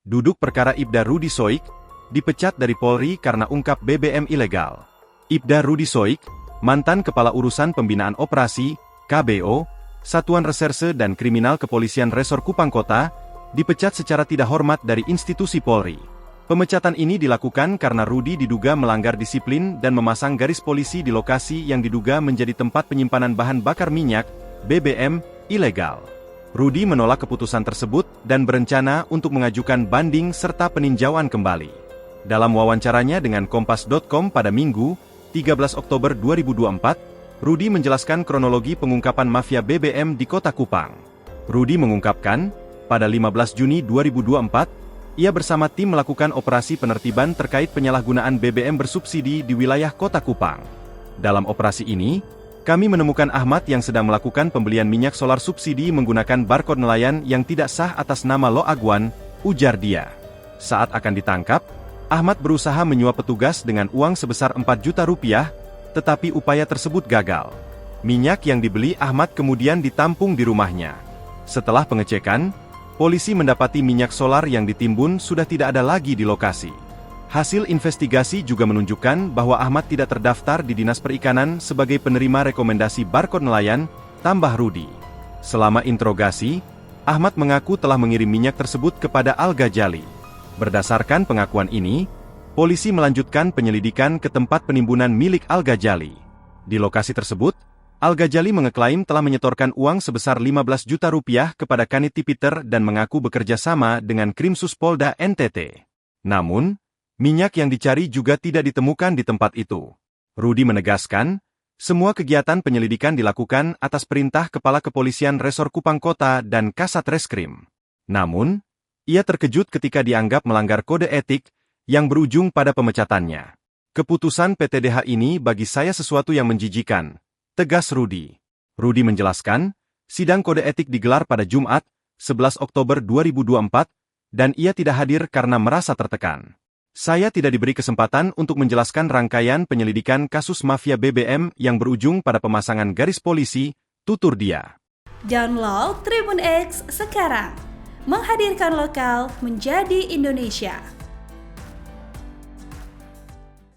Duduk perkara Ibda Rudi Soik, dipecat dari Polri karena ungkap BBM ilegal. Ibda Rudi Soik, mantan Kepala Urusan Pembinaan Operasi, KBO, Satuan Reserse dan Kriminal Kepolisian Resor Kupang Kota, dipecat secara tidak hormat dari institusi Polri. Pemecatan ini dilakukan karena Rudi diduga melanggar disiplin dan memasang garis polisi di lokasi yang diduga menjadi tempat penyimpanan bahan bakar minyak, BBM, ilegal. Rudi menolak keputusan tersebut dan berencana untuk mengajukan banding serta peninjauan kembali. Dalam wawancaranya dengan Kompas.com pada Minggu, 13 Oktober 2024, Rudi menjelaskan kronologi pengungkapan mafia BBM di Kota Kupang. Rudi mengungkapkan, pada 15 Juni 2024, ia bersama tim melakukan operasi penertiban terkait penyalahgunaan BBM bersubsidi di wilayah Kota Kupang. Dalam operasi ini, kami menemukan Ahmad yang sedang melakukan pembelian minyak solar subsidi menggunakan barcode nelayan yang tidak sah atas nama Lo Agwan, ujar dia. Saat akan ditangkap, Ahmad berusaha menyuap petugas dengan uang sebesar 4 juta rupiah, tetapi upaya tersebut gagal. Minyak yang dibeli Ahmad kemudian ditampung di rumahnya. Setelah pengecekan, polisi mendapati minyak solar yang ditimbun sudah tidak ada lagi di lokasi. Hasil investigasi juga menunjukkan bahwa Ahmad tidak terdaftar di Dinas Perikanan sebagai penerima rekomendasi barcode nelayan, tambah Rudi. Selama interogasi, Ahmad mengaku telah mengirim minyak tersebut kepada Al-Ghazali. Berdasarkan pengakuan ini, polisi melanjutkan penyelidikan ke tempat penimbunan milik Al-Ghazali. Di lokasi tersebut, Al-Ghazali mengeklaim telah menyetorkan uang sebesar 15 juta rupiah kepada Kanit Tipiter dan mengaku bekerja sama dengan Krimsus Polda NTT. Namun, minyak yang dicari juga tidak ditemukan di tempat itu. Rudi menegaskan, semua kegiatan penyelidikan dilakukan atas perintah Kepala Kepolisian Resor Kupang Kota dan Kasat Reskrim. Namun, ia terkejut ketika dianggap melanggar kode etik yang berujung pada pemecatannya. Keputusan PTDH ini bagi saya sesuatu yang menjijikan, tegas Rudi. Rudi menjelaskan, sidang kode etik digelar pada Jumat, 11 Oktober 2024, dan ia tidak hadir karena merasa tertekan. Saya tidak diberi kesempatan untuk menjelaskan rangkaian penyelidikan kasus mafia BBM yang berujung pada pemasangan garis polisi, tutur dia. Download Tribun X sekarang, menghadirkan lokal menjadi Indonesia.